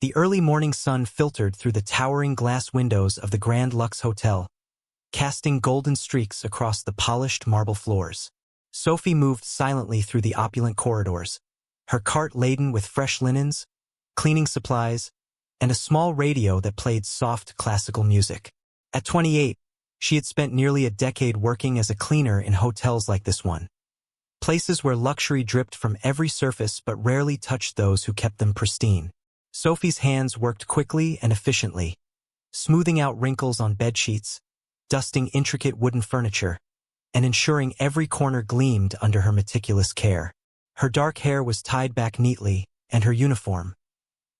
The early morning sun filtered through the towering glass windows of the Grand Lux Hotel, casting golden streaks across the polished marble floors. Sophie moved silently through the opulent corridors, her cart laden with fresh linens, cleaning supplies, and a small radio that played soft classical music. At 28, she had spent nearly a decade working as a cleaner in hotels like this one. Places where luxury dripped from every surface but rarely touched those who kept them pristine. Sophie's hands worked quickly and efficiently, smoothing out wrinkles on bedsheets, dusting intricate wooden furniture, and ensuring every corner gleamed under her meticulous care. Her dark hair was tied back neatly, and her uniform,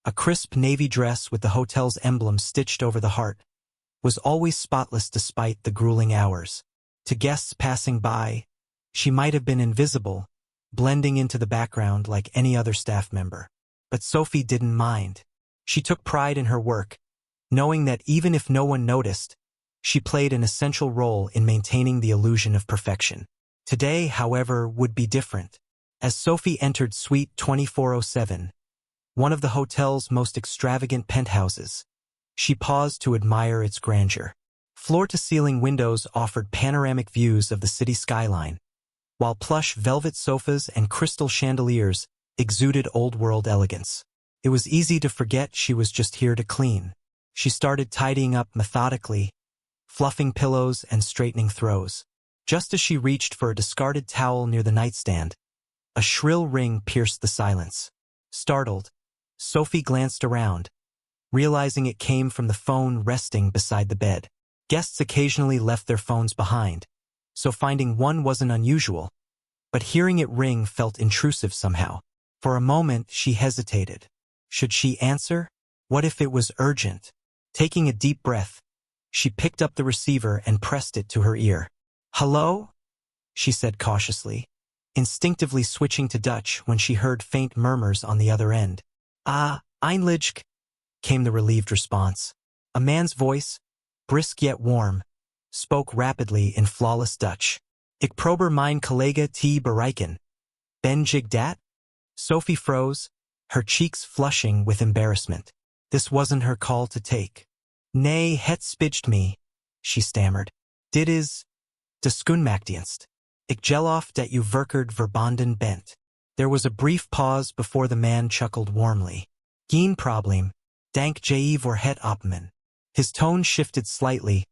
a crisp navy dress with the hotel's emblem stitched over the heart, was always spotless despite the grueling hours. To guests passing by, she might have been invisible, blending into the background like any other staff member. But Sophie didn't mind. She took pride in her work, knowing that even if no one noticed, she played an essential role in maintaining the illusion of perfection. Today, however, would be different. As Sophie entered Suite 2407, one of the hotel's most extravagant penthouses, she paused to admire its grandeur. Floor-to-ceiling windows offered panoramic views of the city skyline, while plush velvet sofas and crystal chandeliers exuded old-world elegance. It was easy to forget she was just here to clean. She started tidying up methodically, fluffing pillows and straightening throws. Just as she reached for a discarded towel near the nightstand, a shrill ring pierced the silence. Startled, Sophie glanced around, realizing it came from the phone resting beside the bed. Guests occasionally left their phones behind, so finding one wasn't unusual, but hearing it ring felt intrusive somehow. For a moment, she hesitated. Should she answer? What if it was urgent? Taking a deep breath, she picked up the receiver and pressed it to her ear. "Hello?" she said cautiously, instinctively switching to Dutch when she heard faint murmurs on the other end. Eindelijk," came the relieved response. A man's voice, brisk yet warm, spoke rapidly in flawless Dutch. "Ik probeer mijn collega te bereiken. Ben je dat?" Sophie froze, her cheeks flushing with embarrassment. This wasn't her call to take. "Nee, het spijt me," she stammered. "Dit is de schoenmaakdienst. Ik geloof dat u verkeerd verbonden bent." There was a brief pause before the man chuckled warmly. "Geen probleem. Dank je voor het opnemen." His tone shifted slightly,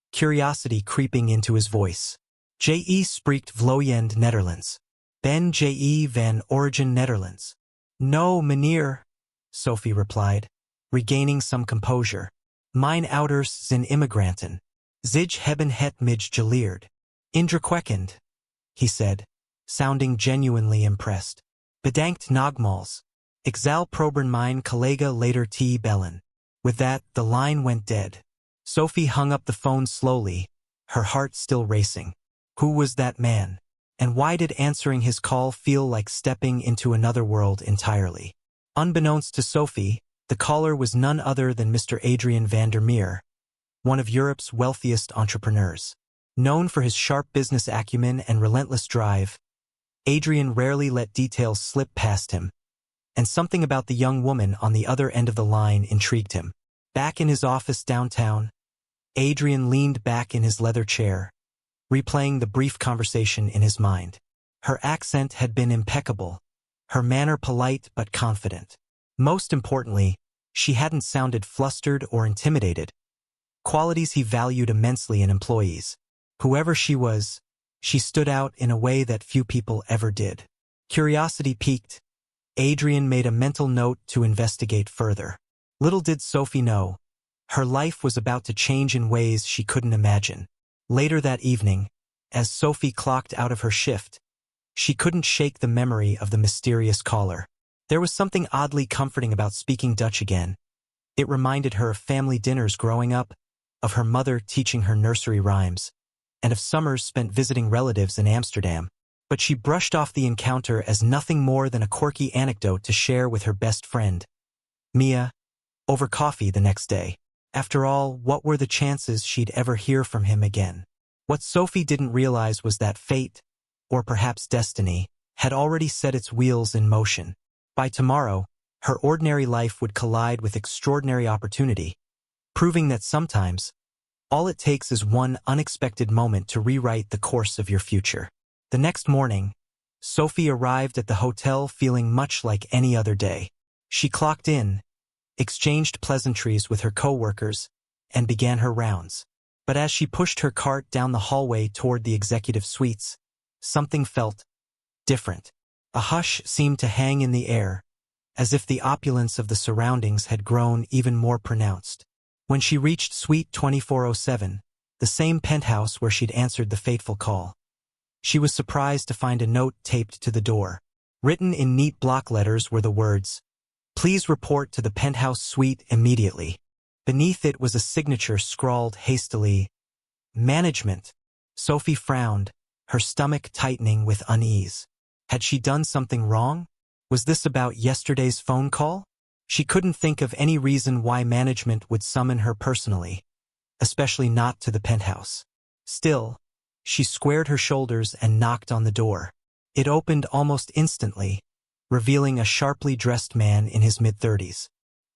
curiosity creeping into his voice. "Je spreekt vloeiend Nederlands. Ben je van origin Netherlands?" "No, meneer," Sophie replied, regaining some composure. "Mijn ouders zijn immigranten. Zij hebben het mij geleerd." "Indrukwekkend," he said, sounding genuinely impressed. "Bedankt nogmaals. Ik zal proberen mijn collega later te bellen." With that, the line went dead. Sophie hung up the phone slowly, her heart still racing. Who was that man? And why did answering his call feel like stepping into another world entirely? Unbeknownst to Sophie, the caller was none other than Mr. Adrian van der Meer, one of Europe's wealthiest entrepreneurs. Known for his sharp business acumen and relentless drive, Adrian rarely let details slip past him, and something about the young woman on the other end of the line intrigued him. Back in his office downtown, Adrian leaned back in his leather chair, replaying the brief conversation in his mind. Her accent had been impeccable, her manner polite but confident. Most importantly, she hadn't sounded flustered or intimidated, qualities he valued immensely in employees. Whoever she was, she stood out in a way that few people ever did. Curiosity piqued, Adrian made a mental note to investigate further. Little did Sophie know, her life was about to change in ways she couldn't imagine. Later that evening, as Sophie clocked out of her shift, she couldn't shake the memory of the mysterious caller. There was something oddly comforting about speaking Dutch again. It reminded her of family dinners growing up, of her mother teaching her nursery rhymes, and of summers spent visiting relatives in Amsterdam. But she brushed off the encounter as nothing more than a quirky anecdote to share with her best friend, Mia, over coffee the next day. After all, what were the chances she'd ever hear from him again? What Sophie didn't realize was that fate, or perhaps destiny, had already set its wheels in motion. By tomorrow, her ordinary life would collide with extraordinary opportunity, proving that sometimes, all it takes is one unexpected moment to rewrite the course of your future. The next morning, Sophie arrived at the hotel feeling much like any other day. She clocked in, exchanged pleasantries with her co-workers, and began her rounds. But as she pushed her cart down the hallway toward the executive suites, something felt different. A hush seemed to hang in the air, as if the opulence of the surroundings had grown even more pronounced. When she reached Suite 2407, the same penthouse where she'd answered the fateful call, she was surprised to find a note taped to the door. Written in neat block letters were the words, "Please report to the penthouse suite immediately." Beneath it was a signature scrawled hastily, "Management." Sophie frowned, her stomach tightening with unease. Had she done something wrong? Was this about yesterday's phone call? She couldn't think of any reason why management would summon her personally, especially not to the penthouse. Still, she squared her shoulders and knocked on the door. It opened almost instantly, revealing a sharply dressed man in his mid-30s.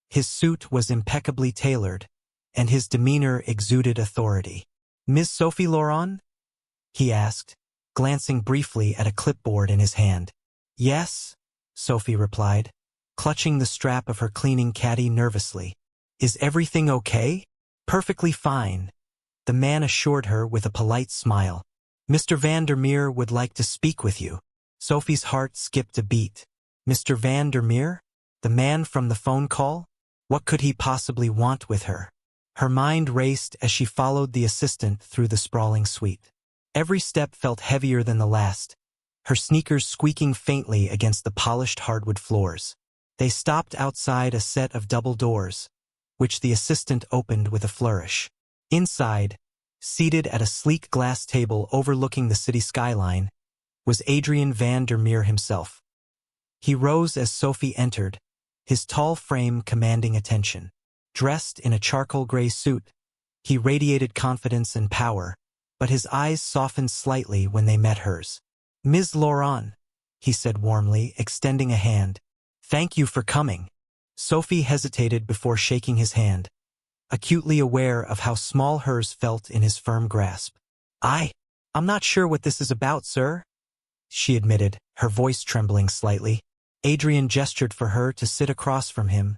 His suit was impeccably tailored, and his demeanor exuded authority. "Ms. Sophie Laurent?" he asked, glancing briefly at a clipboard in his hand. "Yes," Sophie replied, clutching the strap of her cleaning caddy nervously. "Is everything okay?" "Perfectly fine," the man assured her with a polite smile. "Mr. van der Meer would like to speak with you." Sophie's heart skipped a beat. Mr. van der Meer? The man from the phone call? What could he possibly want with her? Her mind raced as she followed the assistant through the sprawling suite. Every step felt heavier than the last, her sneakers squeaking faintly against the polished hardwood floors. They stopped outside a set of double doors, which the assistant opened with a flourish. Inside, seated at a sleek glass table overlooking the city skyline, was Adrian van der Meer himself. He rose as Sophie entered, his tall frame commanding attention. Dressed in a charcoal gray suit, he radiated confidence and power, but his eyes softened slightly when they met hers. "Ms. Laurent," he said warmly, extending a hand. "Thank you for coming." Sophie hesitated before shaking his hand, acutely aware of how small hers felt in his firm grasp. I'm not sure what this is about, sir," she admitted, her voice trembling slightly. Adrian gestured for her to sit across from him,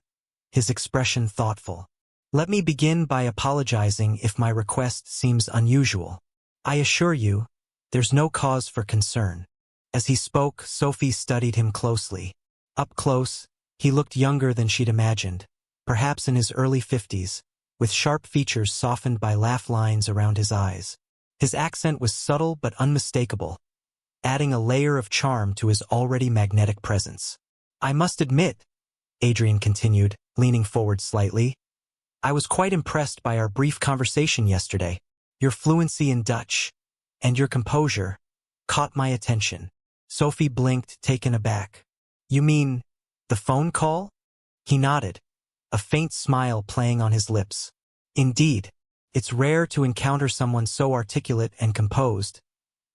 his expression thoughtful. "Let me begin by apologizing if my request seems unusual. I assure you, there's no cause for concern." As he spoke, Sophie studied him closely. Up close, he looked younger than she'd imagined, perhaps in his early 50s, with sharp features softened by laugh lines around his eyes. His accent was subtle but unmistakable, adding a layer of charm to his already magnetic presence. "I must admit," Adrian continued, leaning forward slightly, "I was quite impressed by our brief conversation yesterday. Your fluency in Dutch, and your composure, caught my attention." Sophie blinked, taken aback. "You mean, the phone call?" He nodded, a faint smile playing on his lips. "Indeed, it's rare to encounter someone so articulate and composed,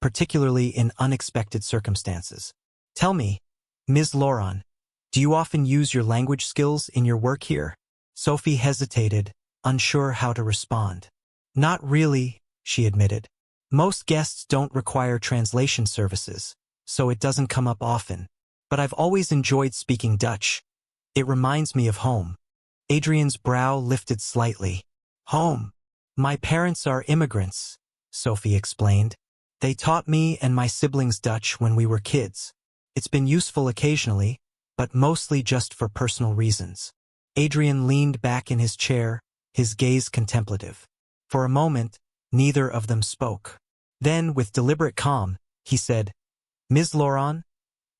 particularly in unexpected circumstances. Tell me, Ms. Laurent, do you often use your language skills in your work here?" Sophie hesitated, unsure how to respond. "Not really," she admitted. "Most guests don't require translation services, so it doesn't come up often. But I've always enjoyed speaking Dutch. It reminds me of home." Adrian's brow lifted slightly. "Home? My parents are immigrants," Sophie explained. "They taught me and my siblings Dutch when we were kids. It's been useful occasionally, but mostly just for personal reasons." Adrian leaned back in his chair, his gaze contemplative. For a moment, neither of them spoke. Then, with deliberate calm, he said, "Ms. Laurent,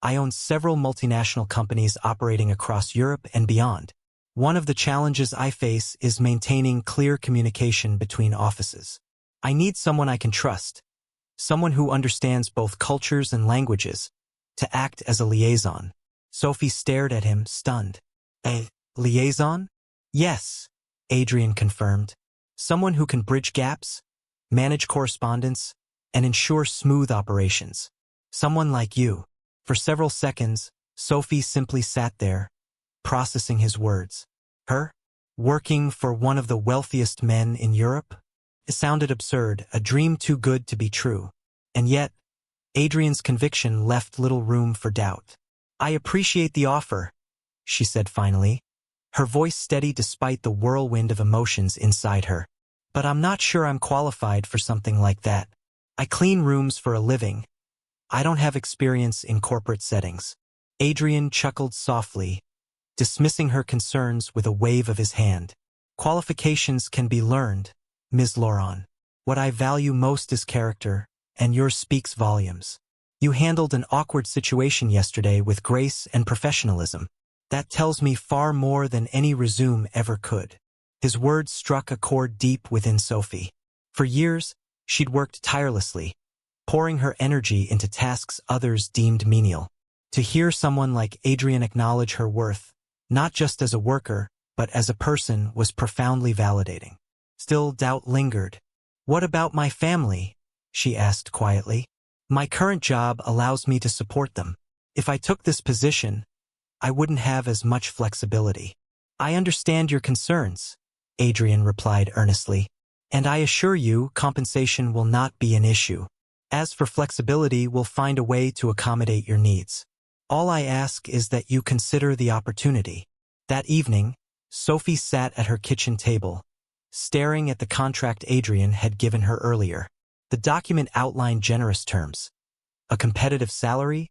I own several multinational companies operating across Europe and beyond. One of the challenges I face is maintaining clear communication between offices. I need someone I can trust, someone who understands both cultures and languages, to act as a liaison." Sophie stared at him, stunned. "A liaison?" "Yes," Adrian confirmed. "Someone who can bridge gaps, manage correspondence, and ensure smooth operations. Someone like you." For several seconds, Sophie simply sat there, processing his words. Her? Working for one of the wealthiest men in Europe? It sounded absurd, a dream too good to be true. And yet, Adrian's conviction left little room for doubt. "I appreciate the offer," she said finally, her voice steady despite the whirlwind of emotions inside her. "But I'm not sure I'm qualified for something like that. I clean rooms for a living. I don't have experience in corporate settings." Adrian chuckled softly, dismissing her concerns with a wave of his hand. "Qualifications can be learned, Ms. Laurent. What I value most is character, and yours speaks volumes. You handled an awkward situation yesterday with grace and professionalism. That tells me far more than any resume ever could." His words struck a chord deep within Sophie. For years, she'd worked tirelessly, pouring her energy into tasks others deemed menial. To hear someone like Adrian acknowledge her worth, not just as a worker, but as a person, was profoundly validating. Still, doubt lingered. "What about my family?" she asked quietly. "My current job allows me to support them. If I took this position, I wouldn't have as much flexibility." "I understand your concerns," Adrian replied earnestly, "and I assure you compensation will not be an issue. As for flexibility, we'll find a way to accommodate your needs. All I ask is that you consider the opportunity." That evening, Sophie sat at her kitchen table, staring at the contract Adrian had given her earlier. The document outlined generous terms: a competitive salary,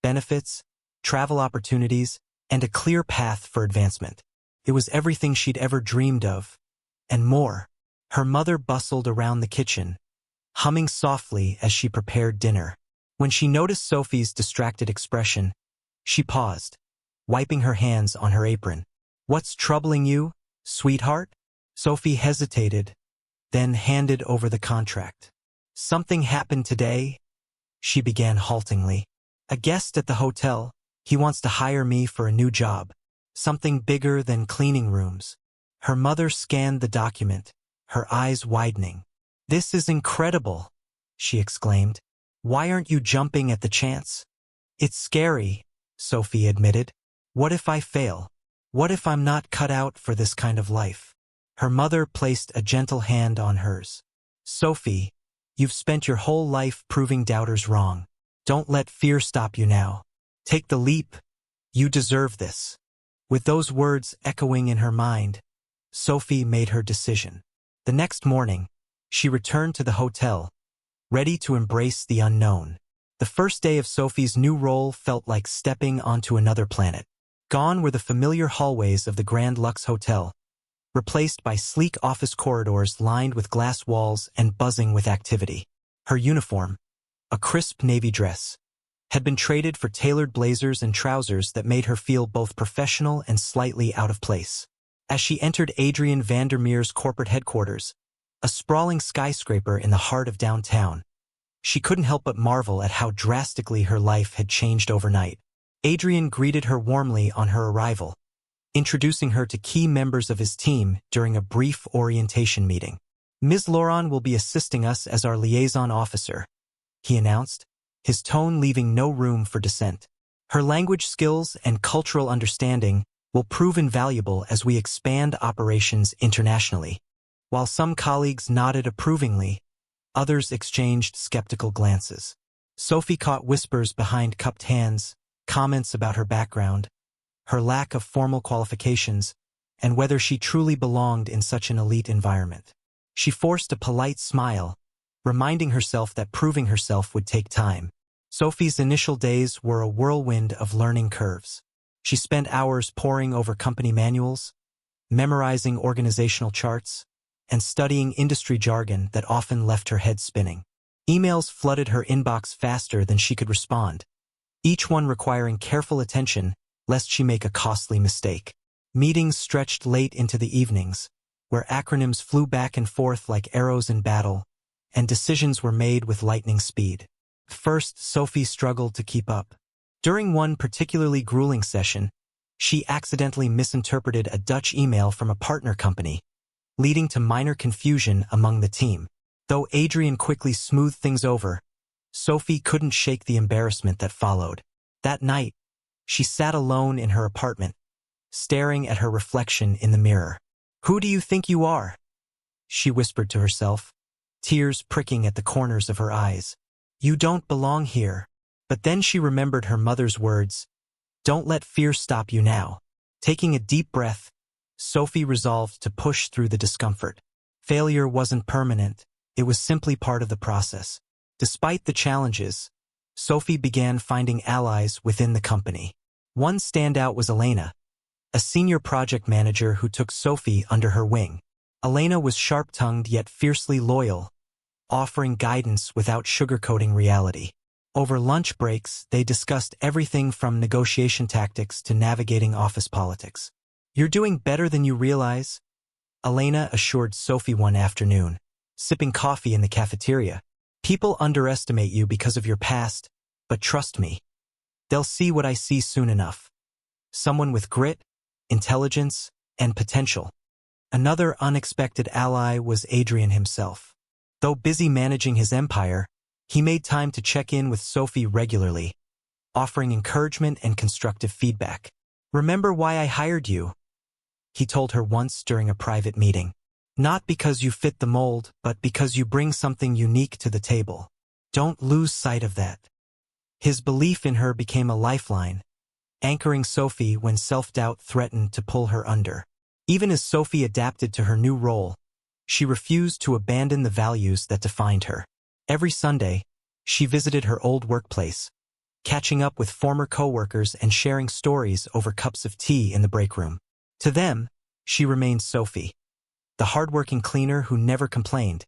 benefits, travel opportunities, and a clear path for advancement. It was everything she'd ever dreamed of, and more. Her mother bustled around the kitchen, humming softly as she prepared dinner. When she noticed Sophie's distracted expression, she paused, wiping her hands on her apron. "What's troubling you, sweetheart?" Sophie hesitated, then handed over the contract. "Something happened today," she began haltingly. "A guest at the hotel. He wants to hire me for a new job. Something bigger than cleaning rooms." Her mother scanned the document, her eyes widening. "This is incredible," she exclaimed. "Why aren't you jumping at the chance?" "It's scary," Sophie admitted. "What if I fail? What if I'm not cut out for this kind of life?" Her mother placed a gentle hand on hers. "Sophie, you've spent your whole life proving doubters wrong. Don't let fear stop you now. Take the leap. You deserve this." With those words echoing in her mind, Sophie made her decision. The next morning, she returned to the hotel, ready to embrace the unknown. The first day of Sophie's new role felt like stepping onto another planet. Gone were the familiar hallways of the Grand Lux Hotel, replaced by sleek office corridors lined with glass walls and buzzing with activity. Her uniform, a crisp navy dress, had been traded for tailored blazers and trousers that made her feel both professional and slightly out of place. As she entered Adrian Vandermeer's corporate headquarters, a sprawling skyscraper in the heart of downtown, she couldn't help but marvel at how drastically her life had changed overnight. Adrian greeted her warmly on her arrival, introducing her to key members of his team during a brief orientation meeting. "Ms. Laurent will be assisting us as our liaison officer," he announced, his tone leaving no room for dissent. "Her language skills and cultural understanding will prove invaluable as we expand operations internationally." While some colleagues nodded approvingly, others exchanged skeptical glances. Sophie caught whispers behind cupped hands, comments about her background, her lack of formal qualifications, and whether she truly belonged in such an elite environment. She forced a polite smile, reminding herself that proving herself would take time. Sophie's initial days were a whirlwind of learning curves. She spent hours poring over company manuals, memorizing organizational charts, and studying industry jargon that often left her head spinning. Emails flooded her inbox faster than she could respond, each one requiring careful attention lest she make a costly mistake. Meetings stretched late into the evenings, where acronyms flew back and forth like arrows in battle, and decisions were made with lightning speed. First, Sophie struggled to keep up. During one particularly grueling session, she accidentally misinterpreted a Dutch email from a partner company, leading to minor confusion among the team. Though Adrian quickly smoothed things over, Sophie couldn't shake the embarrassment that followed. That night, she sat alone in her apartment, staring at her reflection in the mirror. "Who do you think you are?" she whispered to herself, tears pricking at the corners of her eyes. "You don't belong here." But then she remembered her mother's words, "Don't let fear stop you now." Taking a deep breath, Sophie resolved to push through the discomfort. Failure wasn't permanent, it was simply part of the process. Despite the challenges, Sophie began finding allies within the company. One standout was Elena, a senior project manager who took Sophie under her wing. Elena was sharp-tongued yet fiercely loyal, offering guidance without sugarcoating reality. Over lunch breaks, they discussed everything from negotiation tactics to navigating office politics. "You're doing better than you realize," Elena assured Sophie one afternoon, sipping coffee in the cafeteria. "People underestimate you because of your past, but trust me, they'll see what I see soon enough. Someone with grit, intelligence, and potential." Another unexpected ally was Adrian himself. Though busy managing his empire, he made time to check in with Sophie regularly, offering encouragement and constructive feedback. "Remember why I hired you?" he told her once during a private meeting. "Not because you fit the mold, but because you bring something unique to the table. Don't lose sight of that." His belief in her became a lifeline, anchoring Sophie when self-doubt threatened to pull her under. Even as Sophie adapted to her new role, she refused to abandon the values that defined her. Every Sunday, she visited her old workplace, catching up with former coworkers and sharing stories over cups of tea in the break room. To them, she remained Sophie, the hardworking cleaner who never complained,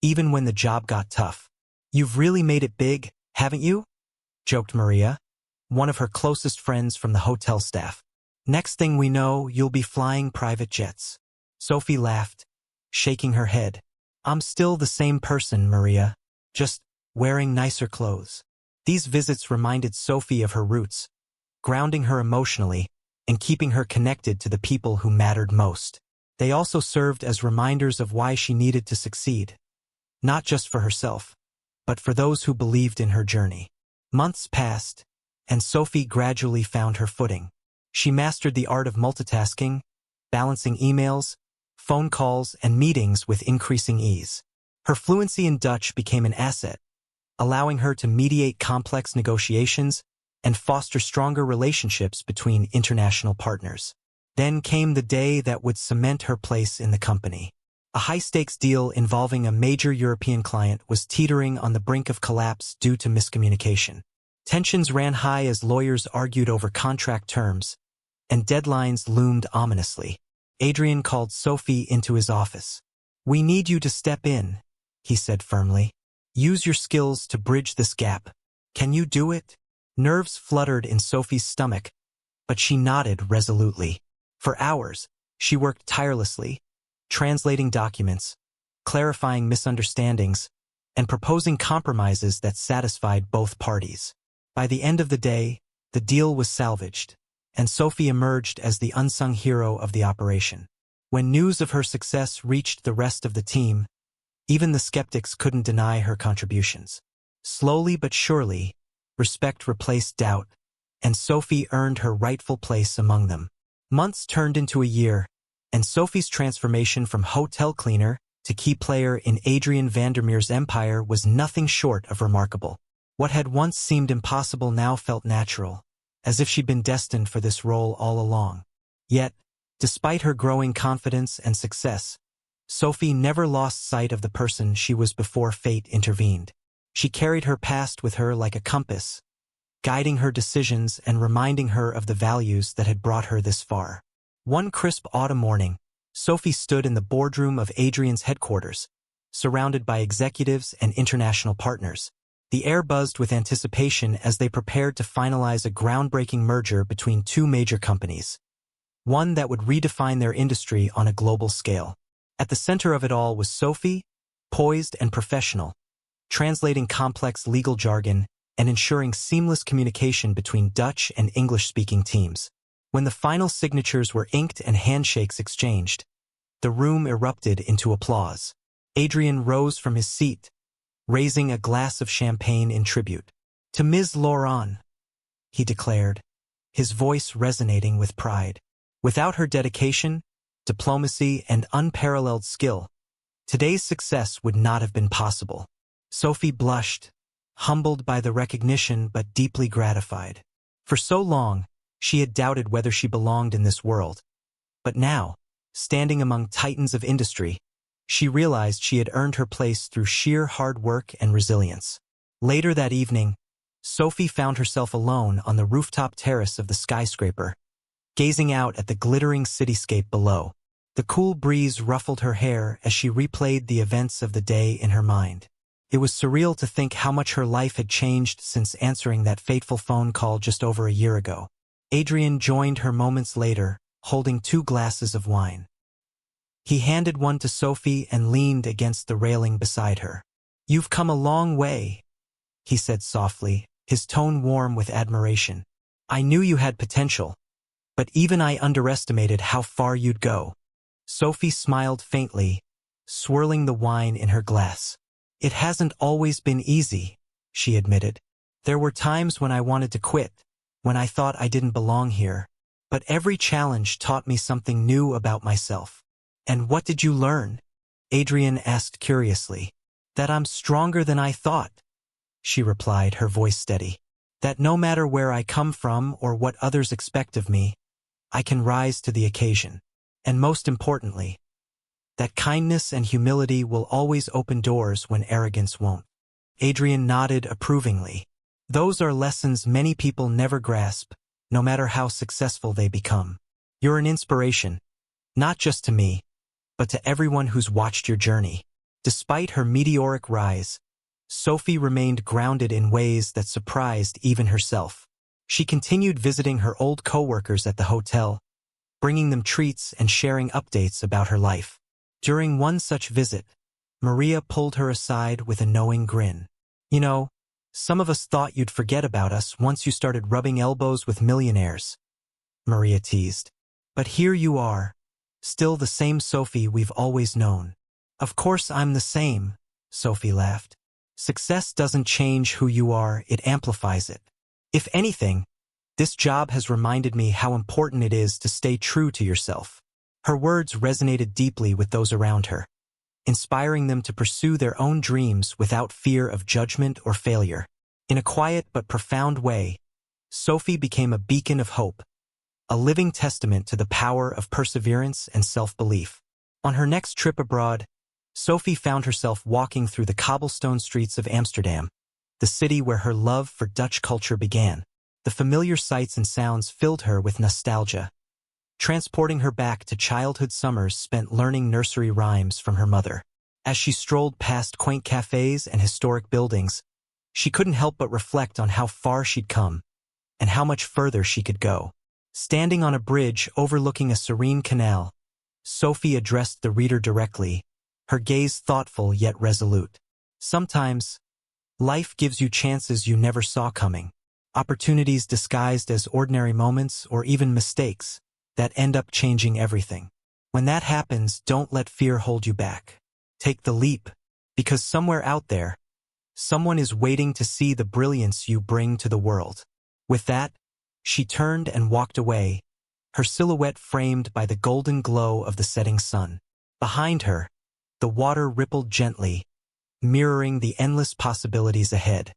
even when the job got tough. "You've really made it big, haven't you?" joked Maria, one of her closest friends from the hotel staff. "Next thing we know, you'll be flying private jets." Sophie laughed, shaking her head. "I'm still the same person, Maria, just wearing nicer clothes." These visits reminded Sophie of her roots, grounding her emotionally and keeping her connected to the people who mattered most. They also served as reminders of why she needed to succeed, not just for herself, but for those who believed in her journey. Months passed, and Sophie gradually found her footing. She mastered the art of multitasking, balancing emails, phone calls, and meetings with increasing ease. Her fluency in Dutch became an asset, allowing her to mediate complex negotiations and foster stronger relationships between international partners. Then came the day that would cement her place in the company. A high-stakes deal involving a major European client was teetering on the brink of collapse due to miscommunication. Tensions ran high as lawyers argued over contract terms, and deadlines loomed ominously. Adrian called Sophie into his office. "We need you to step in," he said firmly. "Use your skills to bridge this gap. Can you do it?" Nerves fluttered in Sophie's stomach, but she nodded resolutely. For hours, she worked tirelessly, translating documents, clarifying misunderstandings, and proposing compromises that satisfied both parties. By the end of the day, the deal was salvaged, and Sophie emerged as the unsung hero of the operation. When news of her success reached the rest of the team, even the skeptics couldn't deny her contributions. Slowly but surely, respect replaced doubt, and Sophie earned her rightful place among them. Months turned into a year, and Sophie's transformation from hotel cleaner to key player in Adrian Vandermeer's empire was nothing short of remarkable. What had once seemed impossible now felt natural, as if she'd been destined for this role all along. Yet, despite her growing confidence and success, Sophie never lost sight of the person she was before fate intervened. She carried her past with her like a compass, guiding her decisions and reminding her of the values that had brought her this far. One crisp autumn morning, Sophie stood in the boardroom of Adrian's headquarters, surrounded by executives and international partners. The air buzzed with anticipation as they prepared to finalize a groundbreaking merger between two major companies, one that would redefine their industry on a global scale. At the center of it all was Sophie, poised and professional, translating complex legal jargon and ensuring seamless communication between Dutch and English-speaking teams. When the final signatures were inked and handshakes exchanged, the room erupted into applause. Adrian rose from his seat, raising a glass of champagne in tribute. "To Ms. Laurent," he declared, his voice resonating with pride. Without her dedication, diplomacy, and unparalleled skill, today's success would not have been possible. Sophie blushed, humbled by the recognition but deeply gratified. For so long, she had doubted whether she belonged in this world. But now, standing among titans of industry, she realized she had earned her place through sheer hard work and resilience. Later that evening, Sophie found herself alone on the rooftop terrace of the skyscraper, gazing out at the glittering cityscape below. The cool breeze ruffled her hair as she replayed the events of the day in her mind. It was surreal to think how much her life had changed since answering that fateful phone call just over a year ago. Adrian joined her moments later, holding 2 glasses of wine. He handed one to Sophie and leaned against the railing beside her. "You've come a long way," he said softly, his tone warm with admiration. "I knew you had potential, but even I underestimated how far you'd go." Sophie smiled faintly, swirling the wine in her glass. "It hasn't always been easy," she admitted. "There were times when I wanted to quit, when I thought I didn't belong here. But every challenge taught me something new about myself." "And what did you learn?" Adrian asked curiously. "That I'm stronger than I thought," she replied, her voice steady. "That no matter where I come from or what others expect of me, I can rise to the occasion. And most importantly, that kindness and humility will always open doors when arrogance won't." Adrian nodded approvingly. "Those are lessons many people never grasp, no matter how successful they become. You're an inspiration, not just to me, but to everyone who's watched your journey." Despite her meteoric rise, Sophie remained grounded in ways that surprised even herself. She continued visiting her old co-workers at the hotel, bringing them treats and sharing updates about her life. During one such visit, Maria pulled her aside with a knowing grin. "You know, some of us thought you'd forget about us once you started rubbing elbows with millionaires," Maria teased. "But here you are, still the same Sophie we've always known." "Of course I'm the same," Sophie laughed. "Success doesn't change who you are, it amplifies it. If anything, this job has reminded me how important it is to stay true to yourself." Her words resonated deeply with those around her, inspiring them to pursue their own dreams without fear of judgment or failure. In a quiet but profound way, Sophie became a beacon of hope, a living testament to the power of perseverance and self-belief. On her next trip abroad, Sophie found herself walking through the cobblestone streets of Amsterdam, the city where her love for Dutch culture began. The familiar sights and sounds filled her with nostalgia, transporting her back to childhood summers spent learning nursery rhymes from her mother. As she strolled past quaint cafes and historic buildings, she couldn't help but reflect on how far she'd come and how much further she could go. Standing on a bridge overlooking a serene canal, Sophie addressed the reader directly, her gaze thoughtful yet resolute. "Sometimes, life gives you chances you never saw coming, opportunities disguised as ordinary moments or even mistakes that end up changing everything. When that happens, don't let fear hold you back. Take the leap, because somewhere out there, someone is waiting to see the brilliance you bring to the world." With that, she turned and walked away, her silhouette framed by the golden glow of the setting sun. Behind her, the water rippled gently, mirroring the endless possibilities ahead.